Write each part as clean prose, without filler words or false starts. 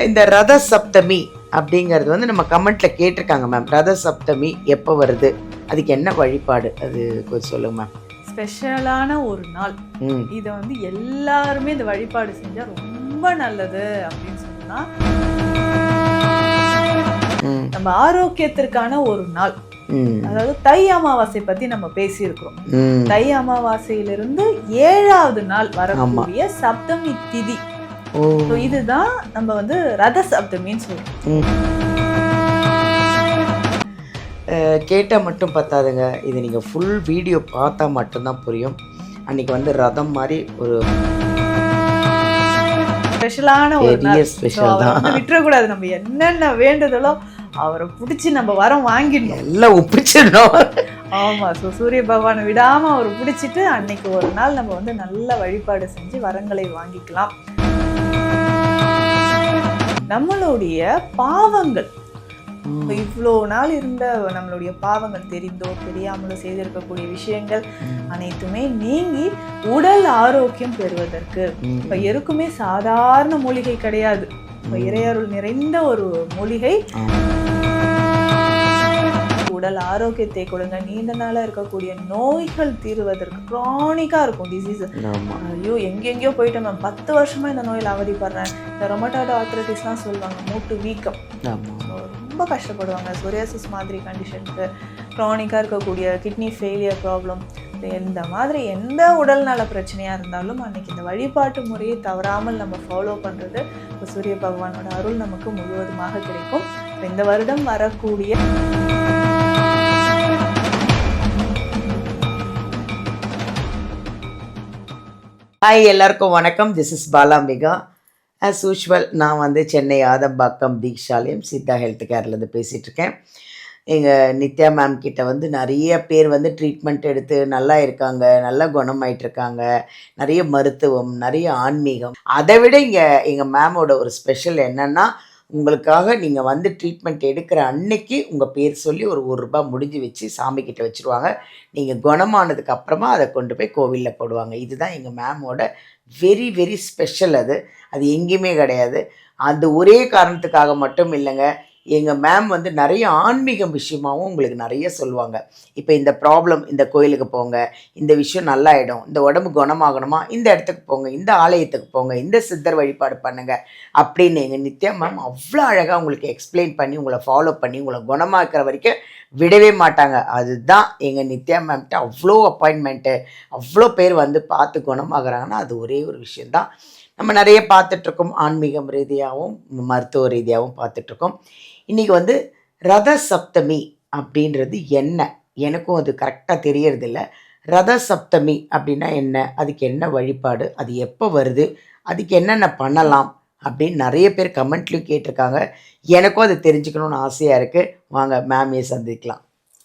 இந்த ரத சப்தமி அப்படிங்கிறது வந்து நம்ம கமெண்ட்ல கேட்டிருக்காங்க மேம். ரத சப்தமி எப்போ வருது, அதுக்கு என்ன வழிபாடு, அது கொஞ்சம் சொல்லுங்க மேம். ஸ்பெஷலான ஒரு நாள். இதை வந்து எல்லாருமே இந்த வழிபாடு செஞ்சா ரொம்ப நல்லது அப்படின்னு சொன்னா, நம்ம ஆரோக்கியத்திற்கான ஒரு நாள். அதாவது தை அமாவாசை பத்தி நம்ம பேசியிருக்கிறோம். தை அமாவாசையிலிருந்து 7வது நாள் வரக்கூடிய சப்தமி திதி. இதுதான் நம்ம வந்து ரத சப்தமின்னு சொல்றோம். கேட்டால் மட்டும் பத்தாதுங்க, இது நீங்கள் ஃபுல் வீடியோ பார்த்தா மட்டும்தான் புரியும். அன்னைக்கு வந்து ரதம் மாதிரி ஒரு ஸ்பெஷலான ஒரு நாள். ஸ்பெஷல் தான், விட்டுறக்கூடாது. நம்ம என்னென்ன வேண்டுதலோ அவரை பிடிச்சி நம்ம வரம் வாங்கிடணும், எல்லாம் ஒப்பிச்சிடணும். ஆமா. சூரிய பகவானை விடாம அவரை பிடிச்சிட்டு அன்னைக்கு ஒரு நாள் நம்ம வந்து நல்ல வழிபாடு செஞ்சு வரங்களை வாங்கிக்கலாம். நம்மளுடைய பாவங்கள், இவ்வளோ நாள் இருந்த நம்மளுடைய பாவங்கள், தெரிந்தோ தெரியாமலோ செய்திருக்கக்கூடிய விஷயங்கள் அனைத்துமே நீங்கி உடல் ஆரோக்கியம் பெறுவதற்கு, இப்ப எருக்குமே சாதாரண மூலிகை கிடையாது. இப்ப இறையருள் நிறைந்த ஒரு மூலிகை. உடல் ஆரோக்கியத்தை கொடுங்க, நீண்ட நாளா இருக்கக்கூடிய நோய்கள் தீர்வதற்கு, கிரானிக்கா இருக்கும் டிசீஸ். ஐயோ எங்கெங்கயோ போயிட்டோம் மேம், 10 வருஷமா இந்த நோயில் அவதிப்படுறேன். இந்த ரொமட்டாய்டு ஆர்த்ரைட்டிஸ்லாம் சொல்லுவாங்க, மூட்டு வீக்கம், ரொம்ப கஷ்டப்படுவாங்க. சொரியாசிஸ் மாதிரி கண்டிஷனுக்கு, கிரானிக்கா இருக்கக்கூடிய கிட்னி ஃபெயிலியர் ப்ராப்ளம், இந்த மாதிரி எந்த உடல் நல பிரச்சனையாக இருந்தாலும் அன்னைக்கு இந்த வழிபாட்டு முறையை தவறாமல் நம்ம ஃபாலோ பண்ணுறது சூரிய பகவானோட அருள் நமக்கு முழுவதுமாக கிடைக்கும். இந்த வருடம் வரக்கூடிய ஹாய், எல்லாருக்கும் வணக்கம். This is Balambika. As usual நான் வந்து சென்னை ஆதம்பாக்கம் தீக்ஷாலயம் சித்தா ஹெல்த் கேர்லேருந்து பேசிகிட்ருக்கேன். எங்கள் நித்யா மேம் கிட்ட வந்து நிறைய பேர் வந்து ட்ரீட்மெண்ட் எடுத்து நல்லா இருக்காங்க, நல்லா குணமாயிட்ருக்காங்க. நிறைய மருத்துவம், நிறைய ஆன்மீகம். அதை விட இங்கே எங்கள் மேமோட ஒரு ஸ்பெஷல் என்னென்னா, உங்களுக்காக நீங்கள் வந்து ட்ரீட்மெண்ட் எடுக்கிற அன்னைக்கு உங்கள் பேர் சொல்லி ஒரு ரூபா முடிஞ்சு வச்சு சாமிக்கிட்ட வச்சுருவாங்க. நீங்கள் குணமானதுக்கு அப்புறமா அதை கொண்டு போய் கோவிலில் போடுவாங்க. இதுதான் எங்கள் மேமோட வெரி வெரி ஸ்பெஷல். அது எங்கேயுமே கிடையாது. அந்த ஒரே காரணத்துக்காக மட்டும் இல்லைங்க, எங்கள் மேம் வந்து நிறைய ஆன்மீகம் விஷயமாகவும் உங்களுக்கு நிறைய சொல்லுவாங்க. இப்போ இந்த ப்ராப்ளம், இந்த கோயிலுக்கு போங்க, இந்த விஷயம் நல்லாயிடும், இந்த உடம்பு குணமாகணுமா இந்த இடத்துக்கு போங்க, இந்த ஆலயத்துக்கு போங்க, இந்த சித்தர் வழிபாடு பண்ணுங்க அப்படின்னு எங்கள் நித்யா மேம் அவ்வளோ அழகாக உங்களுக்கு எக்ஸ்பிளைன் பண்ணி உங்களை ஃபாலோ பண்ணி உங்களை குணமாக்குற வரைக்கும் விடவே மாட்டாங்க. அதுதான் எங்கள் நித்யா மேம்கிட்ட அவ்வளோ அப்பாயின்மெண்ட்டு, அவ்வளோ பேர் வந்து பார்த்து குணமாகறாங்கன்னா அது ஒரே ஒரு விஷயந்தான். நம்ம நிறைய பார்த்துட்ருக்கோம், ஆன்மீகம் ரீதியாகவும் மருத்துவ ரீதியாகவும் பார்த்துட்ருக்கோம். இன்றைக்கி வந்து ரத சப்தமி அப்படின்றது என்ன, எனக்கும் அது கரெக்டாக தெரியறதில்ல. ரத சப்தமி அப்படின்னா என்ன, அதுக்கு என்ன வழிபாடு, அது எப்போ வருது, அதுக்கு என்னென்ன பண்ணலாம் அப்படின்னு நிறைய பேர் கமெண்ட்லேயும் கேட்டிருக்காங்க. எனக்கும் அது தெரிஞ்சுக்கணுன்னு ஆசையாக இருக்குது. வாங்க மேமையை சந்திக்கலாம்.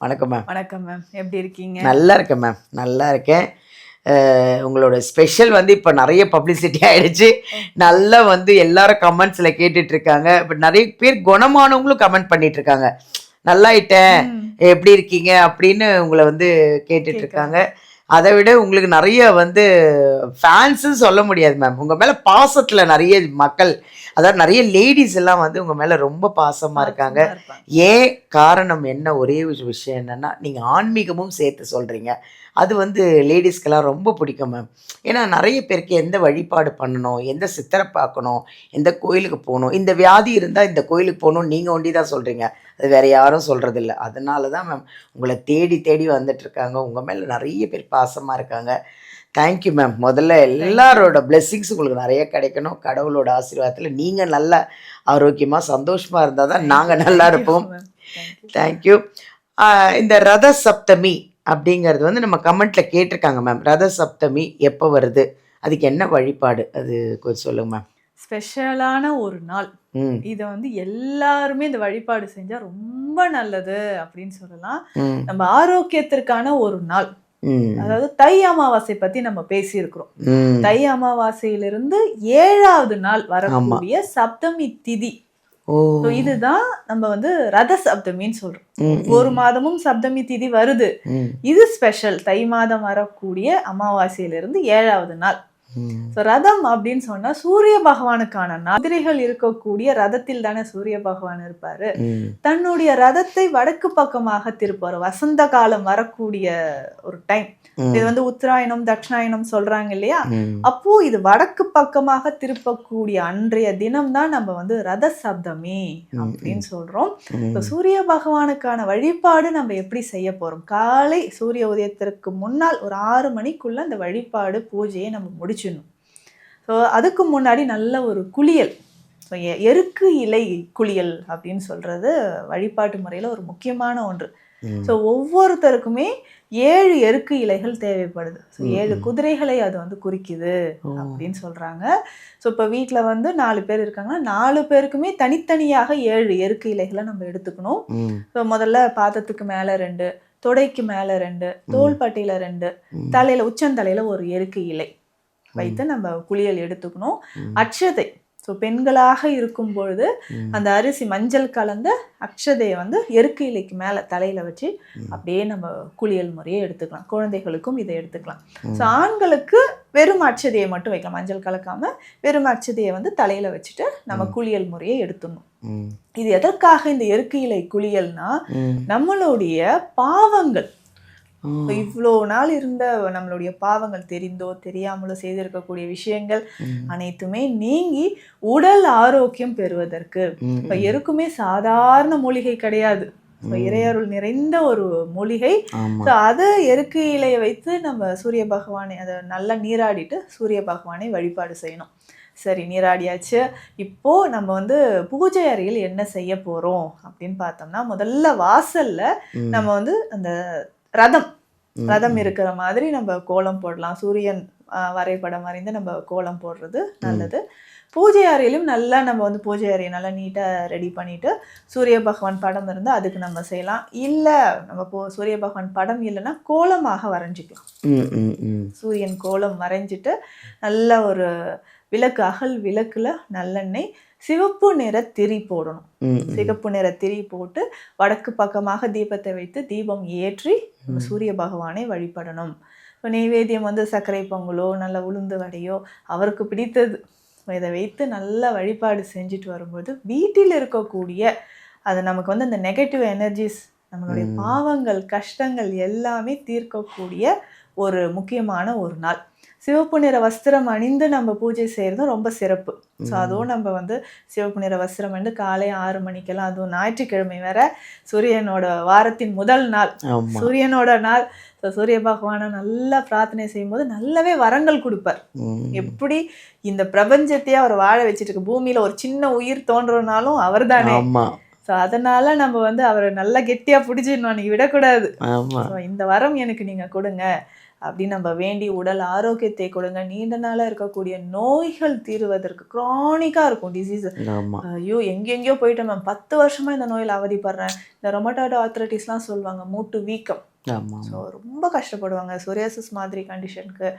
வணக்கம் மேம். வணக்கம் மேம், எப்படி இருக்கீங்க? நல்லா இருக்கேன் மேம், நல்லா இருக்கேன். உங்களோட ஸ்பெஷல் வந்து இப்போ நிறைய பப்ளிசிட்டி ஆகிடுச்சு. நல்லா வந்து எல்லாரும் கமெண்ட்ஸில் கேட்டுட்ருக்காங்க. பட் நிறைய பேர் குணமானவங்களும் கமெண்ட் பண்ணிகிட்ருக்காங்க, நல்லாயிட்டேன் எப்படி இருக்கீங்க அப்படின்னு உங்களை வந்து கேட்டுட்ருக்காங்க. அதை விட உங்களுக்கு நிறைய வந்து ஃபேன்ஸுன்னு சொல்ல முடியாது மேம். உங்கள் மேலே பாசத்தில் நிறைய மக்கள், அதாவது நிறைய லேடிஸ் எல்லாம் வந்து உங்கள் மேலே ரொம்ப பாசமாக இருக்காங்க. ஏன் காரணம் என்ன, ஒரே விஷயம் என்னென்னா, நீங்கள் ஆன்மீகமும் சேர்த்து சொல்கிறீங்க. அது வந்து லேடிஸ்க்கெல்லாம் ரொம்ப பிடிக்கும் மேம். ஏன்னா நிறைய பேருக்கு எந்த வழிபாடு பண்ணணும், எந்த சித்தரை பார்க்கணும், எந்த கோயிலுக்கு போகணும், இந்த வியாதி இருந்தால் இந்த கோயிலுக்கு போகணும் நீங்கள் ஒண்டி தான் சொல்கிறீங்க, அது வேறு யாரும் சொல்கிறதில்ல. அதனால தான் மேம் உங்களை தேடி தேடி வந்துட்டுருக்காங்க. உங்கள் மேலே நிறைய பேர் பாசமாக இருக்காங்க. Thank you ma'am. முதல்ல எல்லாரோட பிளெஸ்ஸிங்ஸ் உங்களுக்கு நிறைய கிடைக்கணும். கடவுளோட ஆசீர்வாதத்தில் நீங்கள் நல்லா ஆரோக்கியமாக சந்தோஷமாக இருந்தால் தான் நாங்கள் நல்லா இருப்போம். தேங்க்யூ. இந்த ரத சப்தமி அப்படிங்கிறது வந்து நம்ம கமெண்ட்ல கேட்டிருக்காங்க மேம். ரத சப்தமி எப்போ வருது, அதுக்கு என்ன வழிபாடு, அது கொஞ்சம் சொல்லுங்க மேம். ஸ்பெஷலான ஒரு நாள். இதை வந்து எல்லாருமே இந்த வழிபாடு செஞ்சா ரொம்ப நல்லது அப்படின்னு சொல்லலாம். நம்ம ஆரோக்கியத்திற்கான ஒரு நாள். அதாவது தை அமாவாசை பத்தி நம்ம பேசியிருக்கிறோம். தை அமாவாசையிலிருந்து 7வது நாள் வரக்கூடிய சப்தமி திதி. இதுதான் நம்ம வந்து ரத சப்தமின்னு சொல்றோம். ஒரு மாதமும் சப்தமி திதி வருது. இது ஸ்பெஷல். தை மாதம் வரக்கூடிய அமாவாசையிலிருந்து 7வது நாள். ஸோ ரதம் அப்படின்னு சொன்னா சூரிய பகவானுக்கான குதிரைகள் இருக்கக்கூடிய ரதத்தில் தானே சூரிய பகவான் இருப்பாரு. தன்னுடைய ரதத்தை வடக்கு பக்கமாக திருப்பாரு. வசந்த காலம் வரக்கூடிய ஒரு டைம், இது வந்து உத்தராயணம் தட்சிணாயணம் சொல்றாங்க இல்லையா, அப்போ இது வடக்கு பக்கமாக திருப்பக்கூடிய அன்றைய தினம் தான் நம்ம வந்து ரத சப்தமி அப்படின்னு சொல்றோம். சூரிய பகவானுக்கான வழிபாடு நம்ம எப்படி செய்ய போறோம்? காலை சூரிய உதயத்திற்கு முன்னால் ஒரு 6 மணிக்குள்ள அந்த வழிபாடு பூஜையை நம்ம முடிச்சிடணும். ஸோ அதுக்கு முன்னாடி நல்ல ஒரு குளியல், ஸோ எருக்கு இலை குளியல் அப்படின்னு சொல்றது வழிபாட்டு முறையில ஒரு முக்கியமான ஒன்று. ஸோ ஒவ்வொருத்தருக்குமே 7 எருக்கு இலைகள் தேவைப்படுது. ஸோ 7 குதிரைகளை அது வந்து குறிக்குது அப்படின்னு சொல்றாங்க. ஸோ இப்போ வீட்டில் வந்து 4 பேர் இருக்காங்கன்னா 4 பேருக்குமே தனித்தனியாக 7 எருக்கு இலைகளை நம்ம எடுத்துக்கணும். ஸோ முதல்ல பாதத்துக்கு மேலே 2, தொடைக்கு மேலே 2, தோள்பட்டையில் 2, தலையில உச்சந்தலையில ஒரு எருக்கு இலை வைத்து நம்ம குளியல் எடுத்துக்கணும். அட்சதை, ஸோ பெண்களாக இருக்கும் பொழுது அந்த அரிசி மஞ்சள் கலந்த அக்ஷதையை வந்து எருக்கு இலைக்கு மேலே தலையில் வச்சு அப்படியே நம்ம குளியல் முறையை எடுத்துக்கலாம். குழந்தைகளுக்கும் இதை எடுத்துக்கலாம். ஸோ ஆண்களுக்கு வெறும் அட்சதையை மட்டும் வைக்கலாம், மஞ்சள் கலக்காமல் வெறும் அட்சதையை வந்து தலையில் வச்சுட்டு நம்ம குளியல் முறையை எடுத்துடணும். இது எதற்காக இந்த எருக்கு இலை குளியல்னா, நம்மளுடைய பாவங்கள், இவ்வளோ நாள் இருந்த நம்மளுடைய பாவங்கள், தெரிந்தோ தெரியாமலோ செய்திருக்கக்கூடிய விஷயங்கள் அனைத்துமே நீங்கி உடல் ஆரோக்கியம் பெறுவதற்கு. இப்ப எருக்குமே சாதாரண மூலிகை கிடையாது, இறையருள் நிறைந்த ஒரு மூலிகை. அதை எருக்கு இலையை வைத்து நம்ம சூரிய பகவானை அதை நல்லா நீராடிட்டு சூரிய பகவானை வழிபாடு செய்யணும். சரி, நீராடியாச்சு. இப்போ நம்ம வந்து பூஜை அறையில் என்ன செய்ய போறோம் அப்படின்னு பார்த்தோம்னா, முதல்ல வாசல்ல நம்ம வந்து அந்த ரதம் இருக்கிற மாதிரி நம்ம கோலம் போடலாம். சூரியன் வரைபடம் வரைந்து நம்ம கோலம் போடுறது நல்லது. பூஜை அறையிலும் நல்லா நம்ம வந்து பூஜை அறையை நல்லா நீட்டாக ரெடி பண்ணிட்டு சூரிய பகவான் படம் இருந்தால் அதுக்கு நம்ம செய்யலாம். இல்லை நம்ம சூரிய பகவான் படம் இல்லைன்னா கோலமாக வரைஞ்சிக்கலாம். சூரியன் கோலம் வரைஞ்சிட்டு நல்ல ஒரு விளக்கு, அகல் விளக்குல நல்லெண்ணெய், சிவப்பு நிற திரி போடணும். சிவப்பு நிற திரி போட்டு வடக்கு பக்கமாக தீபத்தை வைத்து தீபம் ஏற்றி சூரிய பகவானை வழிபடணும். இப்போ நெய்வேத்தியம் வந்து சர்க்கரை பொங்கலோ நல்ல உளுந்து வடையோ அவருக்கு பிடித்தது இதை வைத்து நல்லா வழிபாடு செஞ்சுட்டு வரும்போது வீட்டில் இருக்கக்கூடிய அது நமக்கு வந்து அந்த நெகட்டிவ் எனர்ஜிஸ், நம்மளுடைய பாவங்கள் கஷ்டங்கள் எல்லாமே தீர்க்கக்கூடிய ஒரு முக்கியமான ஒரு நாள். சிவப்பு நிற வஸ்திரம் அணிந்து நம்ம பூஜை செய்யறதும் ரொம்ப சிறப்பு. ஸோ அதுவும் நம்ம வந்து சிவப்பு நிற வஸ்திரம் அணிந்து காலை 6 மணிக்கெல்லாம், அதுவும் ஞாயிற்றுக்கிழமை வேற, சூரியனோட வாரத்தின் முதல் நாள், சூரியனோட நாள். ஸோ சூரிய பகவானை நல்லா பிரார்த்தனை செய்யும்போது நல்லாவே வரங்கள் கொடுப்பார். எப்படி இந்த பிரபஞ்சத்தையே அவர் வாழ வச்சுட்டு இருக்கு, பூமியில ஒரு சின்ன உயிர் தோன்றனாலும் அவர் தானே. ஸோ அதனால நம்ம வந்து அவரை நல்லா கெட்டியா பிடிச்சிடணும், அன்னைக்கு விடக்கூடாது. இந்த வரம் எனக்கு நீங்க கொடுங்க அப்படின்னு நம்ம வேண்டி உடல் ஆரோக்கியத்தை கொடுங்க. நீண்ட நாளாக இருக்கக்கூடிய நோய்கள் தீருவதற்கு, க்ரானிக்காக இருக்கும் டிசீஸ். ஐயோ எங்கெங்கேயோ போயிட்டேன் மேம், 10 வருஷமா இந்த நோயில் அவதிப்படுறேன். இந்த ரொமட்டாய்டு ஆர்த்ரைட்டிஸ்லாம் சொல்லுவாங்க, மூட்டு வீக்கம். ஸோ ரொம்ப கஷ்டப்படுவாங்க. சொரியாசிஸ் மாதிரி கண்டிஷனுக்கு,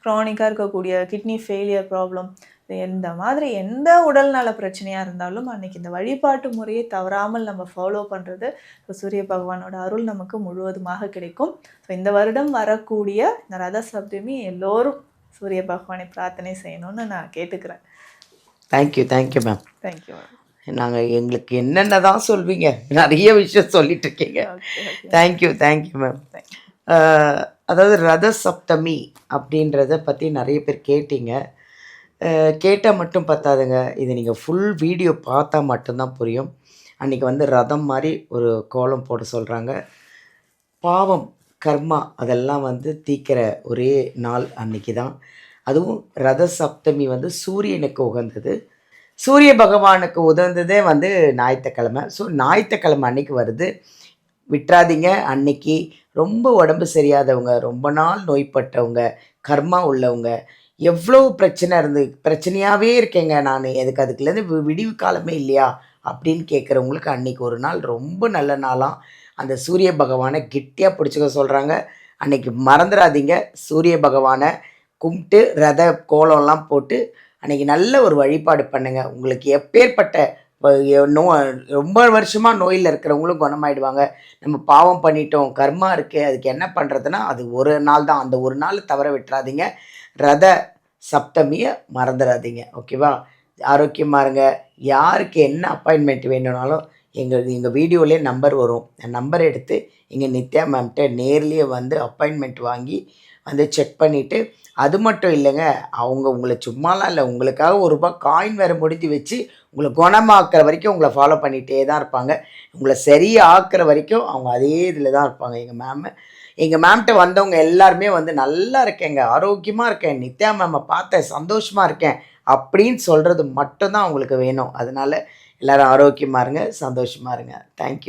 க்ரானிக்காக இருக்கக்கூடிய கிட்னி ஃபெயிலியர் ப்ராப்ளம், எந்த மாதிரி எந்த உடல் நல பிரச்சனையாக இருந்தாலும் அன்னைக்கு இந்த வழிபாட்டு முறையை தவறாமல் நம்ம ஃபாலோ பண்ணுறது சூரிய பகவானோட அருள் நமக்கு முழுவதுமாக கிடைக்கும். ஸோ இந்த வருடம் வரக்கூடிய இந்த ரத சப்தமி எல்லோரும் சூரிய பகவானை பிரார்த்தனை செய்யணும்னு நான் கேட்டுக்கிறேன். Thank you ma'am. Thank you ma'am. நாங்கள் எங்களுக்கு என்னென்ன தான் சொல்வீங்க, நிறைய விஷயம் சொல்லிட்டு இருக்கீங்க. Thank you ma'am. அதாவது ரத சப்தமி அப்படின்றத பற்றி நிறைய பேர் கேட்டீங்க. கேட்டால் மட்டும் பத்தாதுங்க, இது நீங்கள் ஃபுல் வீடியோ பார்த்தா மட்டும்தான் புரியும். அன்றைக்கி வந்து ரதம் மாதிரி ஒரு கோலம் போட சொல்கிறாங்க. பாவம் கர்மா அதெல்லாம் வந்து தீக்கிற ஒரே நாள் அன்றைக்கி தான். அதுவும் ரத சப்தமி வந்து சூரியனுக்கு உகந்தது. சூரிய பகவானுக்கு உகந்ததே வந்து ஞாயிற்றுக்கிழமை. ஸோ ஞாயிற்றுக்கிழமை அன்றைக்கி வருது, விட்டுறாதீங்க. அன்னைக்கு ரொம்ப உடம்பு சரியாதவங்க, ரொம்ப நாள் நோய்பட்டவங்க, கர்மா உள்ளவங்க, எவ்வளோ பிரச்சனையாகவே இருக்கேங்க நான், அதுக்குலேருந்து விடிவு காலமே இல்லையா அப்படின்னு கேட்குறவங்களுக்கு அன்றைக்கி ஒரு நாள் ரொம்ப நல்ல நாளாக அந்த சூரிய பகவானை கெட்டியாக பிடிச்சிக்க சொல்கிறாங்க. அன்றைக்கி மறந்துடாதீங்க, சூரிய பகவானை கும்பிட்டு ரத கோலம்லாம் போட்டு அன்றைக்கி நல்ல ஒரு வழிபாடு பண்ணுங்கள். உங்களுக்கு எப்பேற்பட்ட ரொம்ப வருஷமாக நோயில் இருக்கிறவங்களும் குணமாயிடுவாங்க. நம்ம பாவம் பண்ணிட்டோம், கர்மா இருக்குது, அதுக்கு என்ன பண்ணுறதுன்னா அது ஒரு நாள் தான். அந்த ஒரு நாள் தவற விட்டுறாதீங்க. ரத சப்தமியை மறந்துடாதீங்க. ஓகேவா? ஆரோக்கியமாக இருங்க. யாருக்கு என்ன அப்பாயின்மெண்ட் வேணும்னாலும் எங்கள் வீடியோவிலே நம்பர் வரும். நம்பர் எடுத்து இங்கே நித்யா மேம்கிட்ட நேர்லேயே வந்து அப்பாயின்மெண்ட் வாங்கி வந்து செக் பண்ணிவிட்டு, அது மட்டும் இல்லைங்க, அவங்க உங்களை சும்மாலாம் இல்லை, உங்களுக்காக ₹1 காயின் வேறு முடித்து வச்சு உங்களை குணமாக்குற வரைக்கும் உங்களை ஃபாலோ பண்ணிகிட்டே தான் இருப்பாங்க. உங்களை சரியாக்குற வரைக்கும் அவங்க அதே இதில் தான் இருப்பாங்க எங்கள் மேம்கிட்ட வந்தவங்க எல்லாருமே வந்து நல்லா இருக்கேங்க, ஆரோக்கியமாக இருக்கேன், நித்யா மேமை பார்த்தேன், சந்தோஷமாக இருக்கேன் அப்படின்னு சொல்கிறது மட்டும்தான் அவங்களுக்கு வேணும். அதனால் எல்லோரும் ஆரோக்கியமாக இருங்க, சந்தோஷமாக இருங்க. தேங்க்யூ.